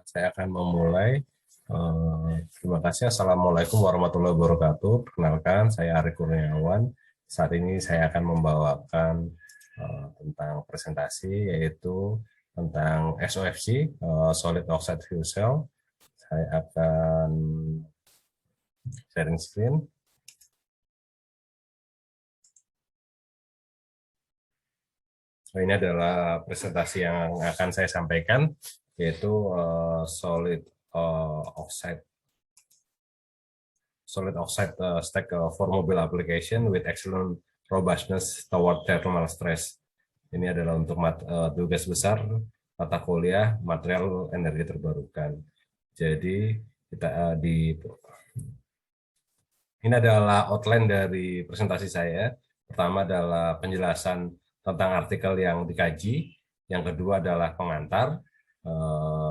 Saya akan memulai. Terima kasih. Assalamualaikum warahmatullahi wabarakatuh. Perkenalkan, saya Ari Kurniawan. Saat ini saya akan membawakan tentang presentasi, yaitu tentang SOFC, Solid Oxide Fuel Cell. Saya akan sharing screen. Ini adalah presentasi yang akan saya sampaikan, yaitu Solid Oxide stack for mobile application with excellent robustness toward thermal stress. Ini adalah untuk tugas besar mata kuliah material energi terbarukan. Jadi kita ini adalah outline dari presentasi saya. Pertama adalah penjelasan tentang artikel yang dikaji, yang kedua adalah pengantar,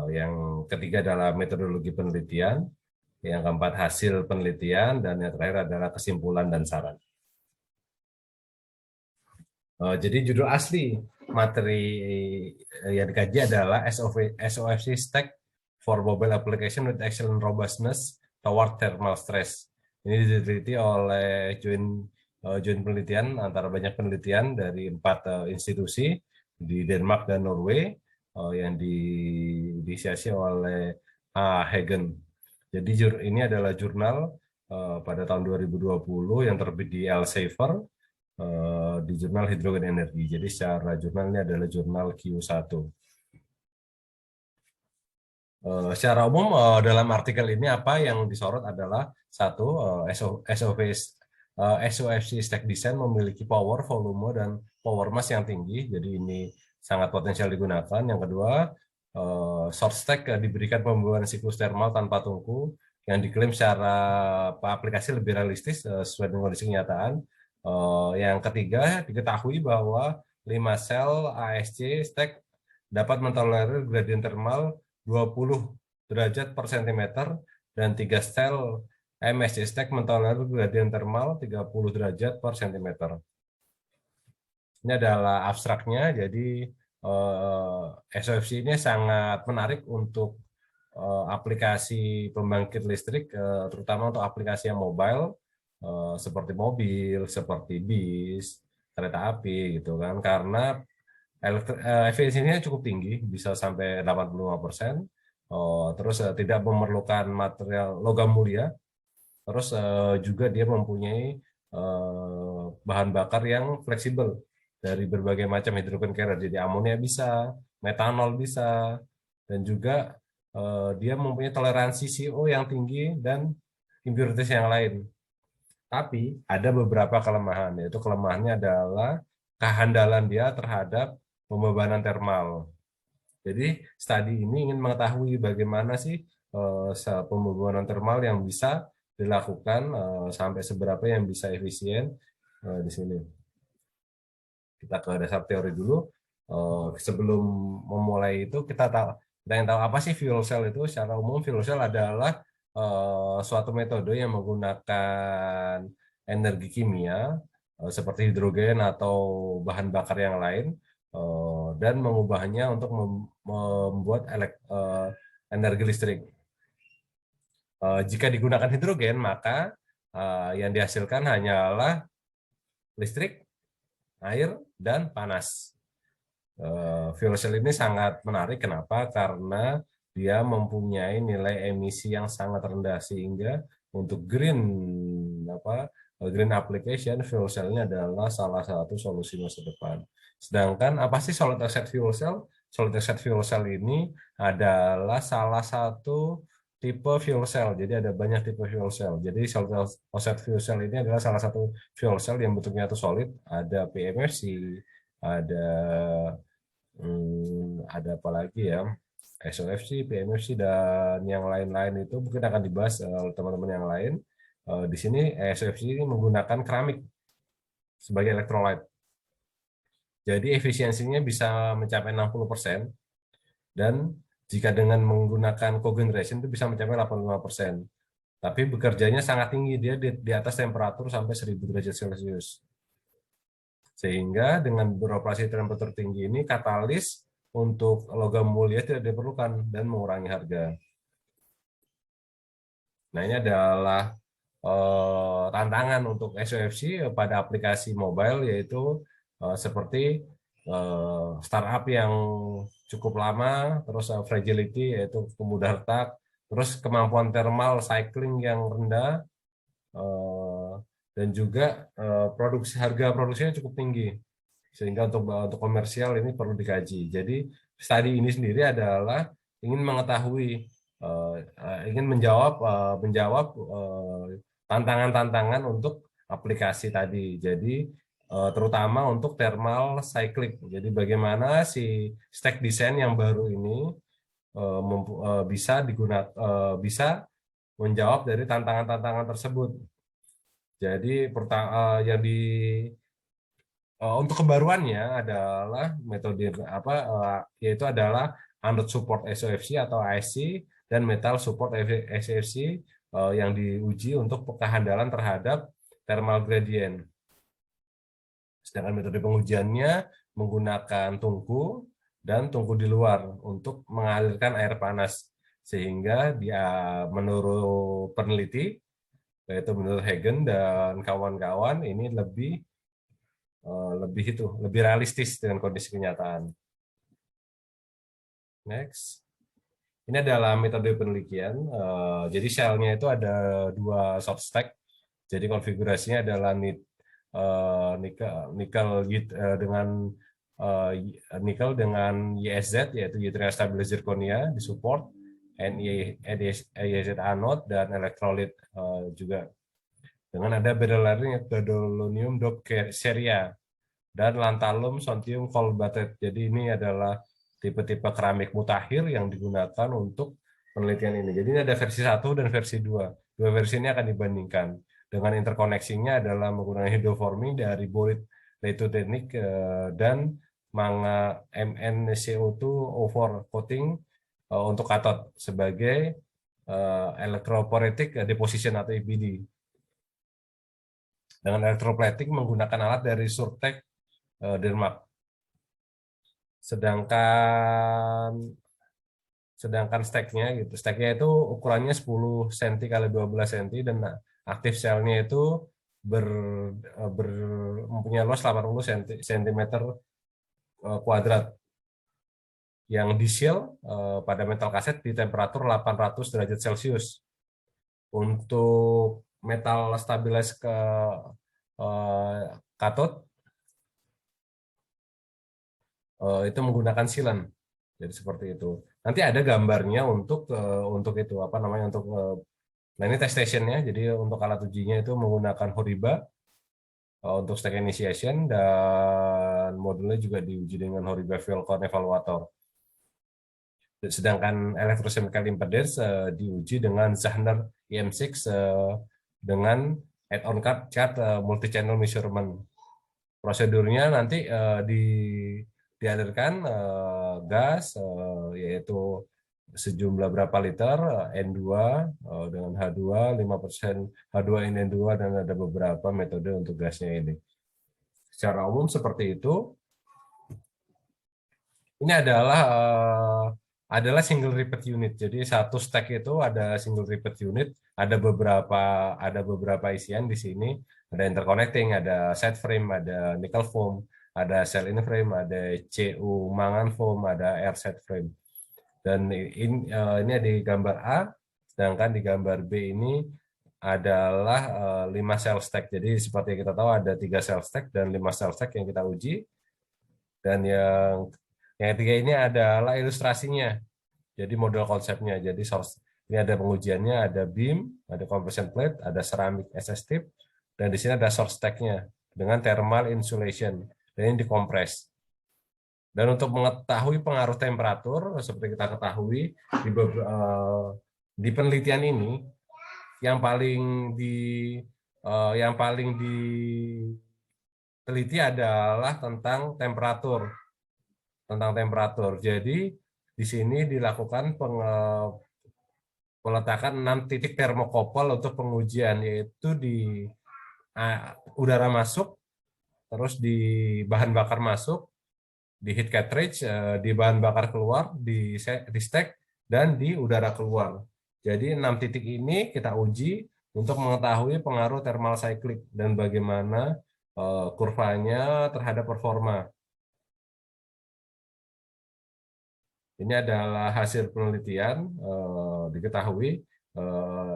yang ketiga adalah metodologi penelitian, yang keempat hasil penelitian, dan yang terakhir adalah kesimpulan dan saran. Jadi judul asli materi yang dikaji adalah SOFC Stack for Mobile Application with Excellent Robustness Toward Thermal Stress. Ini diteliti oleh joint penelitian antara banyak penelitian dari 4 institusi di Denmark dan Norway yang diinisiasi oleh Hagen. Jadi ini adalah jurnal pada tahun 2020 yang terbit di Elsevier di jurnal hidrogen energi. Jadi secara jurnal ini adalah jurnal Q1. Secara umum dalam artikel ini apa yang disorot adalah satu, SOFC stack design memiliki power, volume, dan power mass yang tinggi. Jadi ini sangat potensial digunakan. Yang kedua, short stack diberikan pembuahan siklus thermal tanpa tungku yang diklaim secara aplikasi lebih realistis sesuai dengan kondisi kenyataan. Yang ketiga, diketahui bahwa 5 sel ASC stack dapat mentolerir gradien thermal 20 derajat per sentimeter dan 3 sel MSC stack mentolerir gradien thermal 30 derajat per sentimeter. Ini adalah abstraknya, jadi SOFC ini sangat menarik untuk aplikasi pembangkit listrik, terutama untuk aplikasi yang mobile, seperti mobil, seperti bis, kereta api, gitu kan, karena efisiensinya cukup tinggi, bisa sampai 85%, terus tidak memerlukan material logam mulia, terus juga dia mempunyai bahan bakar yang fleksibel dari berbagai macam hidrogen carrier, jadi amonia bisa, metanol bisa, dan juga dia mempunyai toleransi CO yang tinggi dan impurities yang lain. Tapi ada beberapa kelemahan, yaitu kelemahannya adalah kehandalan dia terhadap pembebanan thermal. Jadi studi ini ingin mengetahui bagaimana sih pembebanan thermal yang bisa dilakukan, sampai seberapa yang bisa efisien di sini. Kita ke dasar teori dulu. Sebelum memulai itu kita yang tahu apa sih fuel cell itu. Secara umum fuel cell adalah suatu metode yang menggunakan energi kimia seperti hidrogen atau bahan bakar yang lain, dan mengubahnya untuk membuat energi listrik. Jika digunakan hidrogen, maka yang dihasilkan hanyalah listrik, air, dan panas. Fuel cell ini sangat menarik. Kenapa? Karena dia mempunyai nilai emisi yang sangat rendah, sehingga untuk green application, fuel cell ini adalah salah satu solusi masa depan. Sedangkan apa sih solid oxide fuel cell? Solid oxide fuel cell ini adalah salah satu tipe fuel cell. Jadi ada banyak tipe fuel cell. Jadi solid oxide fuel cell ini adalah salah satu fuel cell yang bentuknya itu solid. Ada PMFC, ada apa lagi ya, SOFC, PMFC, dan yang lain-lain itu mungkin akan dibahas oleh teman-teman yang lain. Di sini SOFC ini menggunakan keramik sebagai elektrolyte. Jadi efisiensinya bisa mencapai 60%, dan jika dengan menggunakan cogeneration itu bisa mencapai 85%. Tapi bekerjanya sangat tinggi, dia di atas temperatur sampai 1000 derajat Celcius. Sehingga dengan beroperasi temperatur tinggi ini, katalis untuk logam mulia tidak diperlukan dan mengurangi harga. Nah, ini adalah tantangan untuk SOFC pada aplikasi mobile, yaitu seperti startup yang cukup lama, terus fragility yaitu kemudahan retak, terus kemampuan thermal cycling yang rendah, eh, dan juga harga produksinya cukup tinggi, sehingga untuk komersial ini perlu dikaji. Jadi studi ini sendiri adalah ingin mengetahui, ingin menjawab tantangan-tantangan untuk aplikasi tadi. Jadi terutama untuk thermal cycling. Jadi bagaimana si stack design yang baru ini bisa menjawab dari tantangan-tantangan tersebut. Jadi untuk kebaruannya adalah metode yaitu adalah Anode Support SOFC atau ASC dan Metal Support SOFC yang diuji untuk kehandalan terhadap thermal gradient. Sedangkan metode pengujiannya menggunakan tungku dan tungku di luar untuk mengalirkan air panas, sehingga dia menurut peneliti, yaitu menurut Hagen dan kawan-kawan, ini lebih realistis dengan kondisi kenyataan. Next. Ini adalah metode penelitian. Jadi selnya itu ada 2 short stack. Jadi konfigurasinya adalah dengan nikel dengan YSZ, yaitu yttrium stable zirconia di support, NiZ anode, dan elektrolit juga. Dengan ada gadolinium dope seria dan lantalum strontium colbatate. Jadi ini adalah tipe-tipe keramik mutakhir yang digunakan untuk penelitian ini. Jadi ini ada versi 1 dan versi 2. Dua versi ini akan dibandingkan. Dengan interkoneksinya adalah menggunakan hydroforming dari borit lithoteknik dan manga MnCO2 over coating untuk katot sebagai electrophoretic deposition atau EPD. Dengan electroplating menggunakan alat dari Surtec Denmark. Sedangkan stacknya itu ukurannya 10 cm kali 12 cm dan aktif selnya itu mempunyai luas 80 cm kuadrat, yang di-seal pada metal kaset di temperatur 800 derajat Celcius. Untuk metal stabilize ke katot itu menggunakan silan. Jadi seperti itu. Nanti ada gambarnya untuk itu nah ini test stationnya. Jadi untuk alat ujinya itu menggunakan Horiba untuk stack initiation, dan modulnya juga diuji dengan Horiba Falcon Evaluator. Sedangkan electrochemical impedance diuji dengan Zahner EM6 dengan add-on chart multi-channel measurement. Prosedurnya nanti dialirkan gas, yaitu sejumlah berapa liter N2 dengan H2 5% H2N2, dan ada beberapa metode untuk gasnya ini. Secara umum seperti itu. Ini adalah single repeat unit. Jadi satu stack itu ada single repeat unit, ada beberapa isian di sini. Ada interconnecting, ada side frame, ada nickel foam, ada cell in frame, ada CU mangan foam, ada air side frame. Dan ini di gambar A, sedangkan di gambar B ini adalah 5 cell stack. Jadi seperti kita tahu ada 3 cell stack dan 5 cell stack yang kita uji. Dan yang ketiga ini adalah ilustrasinya. Jadi model konsepnya. Jadi ini ada pengujiannya, ada beam, ada compression plate, ada ceramic SS tip, dan di sini ada source stack-nya dengan thermal insulation. Dan ini dikompres. Dan untuk mengetahui pengaruh temperatur, seperti kita ketahui di penelitian ini, yang paling diteliti adalah tentang temperatur. Jadi di sini dilakukan peletakan 6 titik termokopel untuk pengujian, yaitu di udara masuk, terus di bahan bakar masuk, di heat cartridge, di bahan bakar keluar, di stack, dan di udara keluar. Jadi 6 titik ini kita uji untuk mengetahui pengaruh thermal cyclic dan bagaimana kurvanya terhadap performa. Ini adalah hasil penelitian, diketahui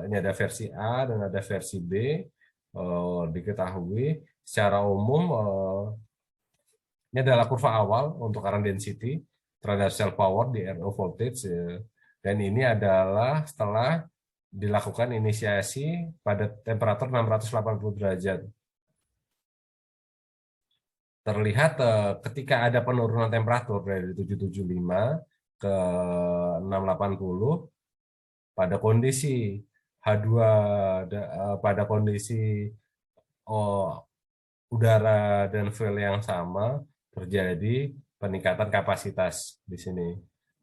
ini ada versi A dan ada versi B. Diketahui secara umum ini adalah kurva awal untuk current density terhadap cell power di RO voltage, dan ini adalah setelah dilakukan inisiasi pada temperatur 680 derajat. Terlihat ketika ada penurunan temperatur dari 775 ke 680 pada kondisi H2, pada kondisi udara dan fuel yang sama, terjadi peningkatan kapasitas di sini.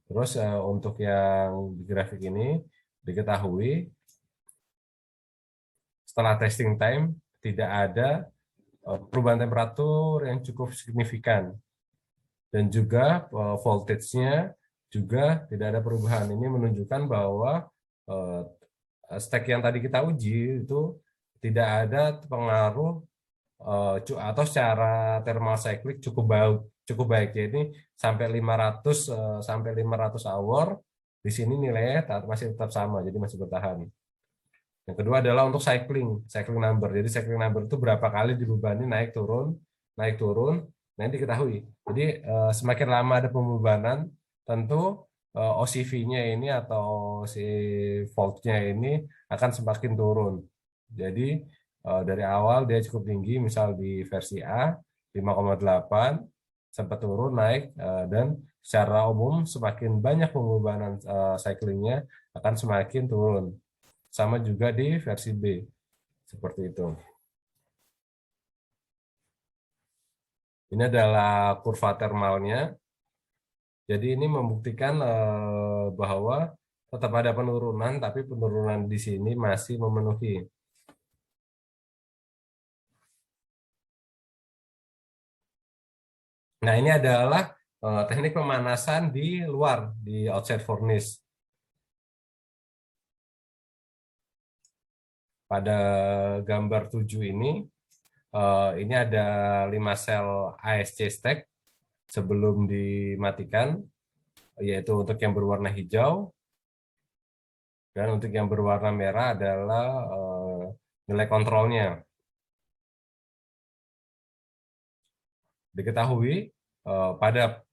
Terus untuk yang di grafik ini diketahui setelah testing time tidak ada perubahan temperatur yang cukup signifikan, dan juga voltage-nya juga tidak ada perubahan. Ini menunjukkan bahwa stack yang tadi kita uji itu tidak ada pengaruh atau secara thermal cyclic cukup baik. Jadi sampai 500 hour di sini nilainya masih tetap sama, jadi masih bertahan. Yang kedua adalah untuk cycling number. Jadi cycling number itu berapa kali dibebani naik turun. Nanti diketahui. Jadi semakin lama ada pembebanan, tentu OCV-nya ini atau si voltnya ini akan semakin turun. Jadi dari awal dia cukup tinggi, misal di versi A 5,8, sempat turun naik, dan secara umum semakin banyak pembebanan cyclingnya akan semakin turun. Sama juga di versi B, seperti itu. Ini adalah kurva termalnya. Jadi ini membuktikan bahwa tetap ada penurunan, tapi penurunan di sini masih memenuhi. Nah, ini adalah teknik pemanasan di luar, di outside furnace. Pada gambar 7 ini ada 5 sel ASC stack sebelum dimatikan, yaitu untuk yang berwarna hijau, dan untuk yang berwarna merah adalah nilai kontrolnya. Diketahui pada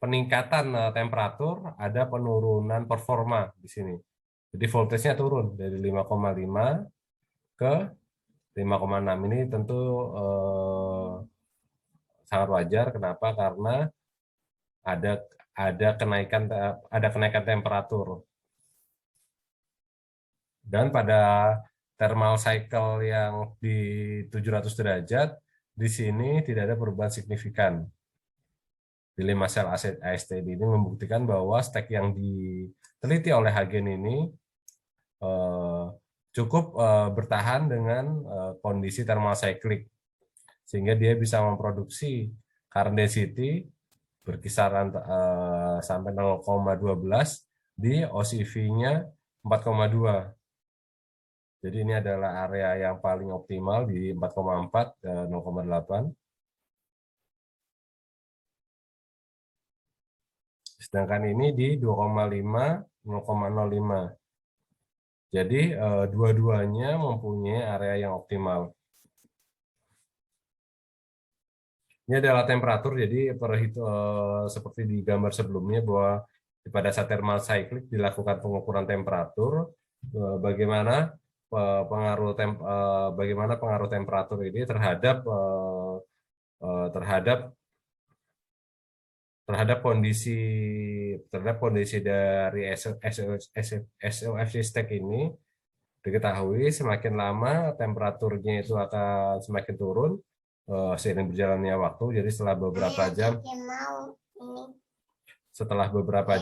peningkatan temperatur ada penurunan performa di sini. Jadi voltage-nya turun dari 5,5 ke 5,6. Ini tentu sangat wajar. Kenapa? Karena ada kenaikan temperatur. Dan pada thermal cycle yang di 700 derajat, di sini tidak ada perubahan signifikan. Di 5 sel ASTD ini membuktikan bahwa stack yang diteliti oleh Hagen ini cukup bertahan dengan kondisi thermal cyclic, sehingga dia bisa memproduksi current density berkisaran sampai 0,12 di OCV-nya 4,2. Jadi ini adalah area yang paling optimal di 4,4 ke 0,8. Sedangkan ini di 2,5, 0,05. Jadi dua-duanya mempunyai area yang optimal. Ini adalah temperatur, jadi seperti di gambar sebelumnya bahwa pada saat thermal cyclic dilakukan pengukuran temperatur, bagaimana pengaruh temperatur ini terhadap kondisi dari SOFC stack ini. Diketahui semakin lama temperaturnya itu akan semakin turun seiring berjalannya waktu. Jadi setelah beberapa jam setelah beberapa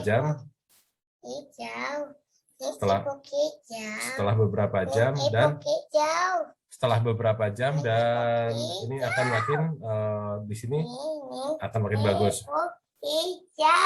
jam dan ini akan makin di sini akan makin bagus. Hijau.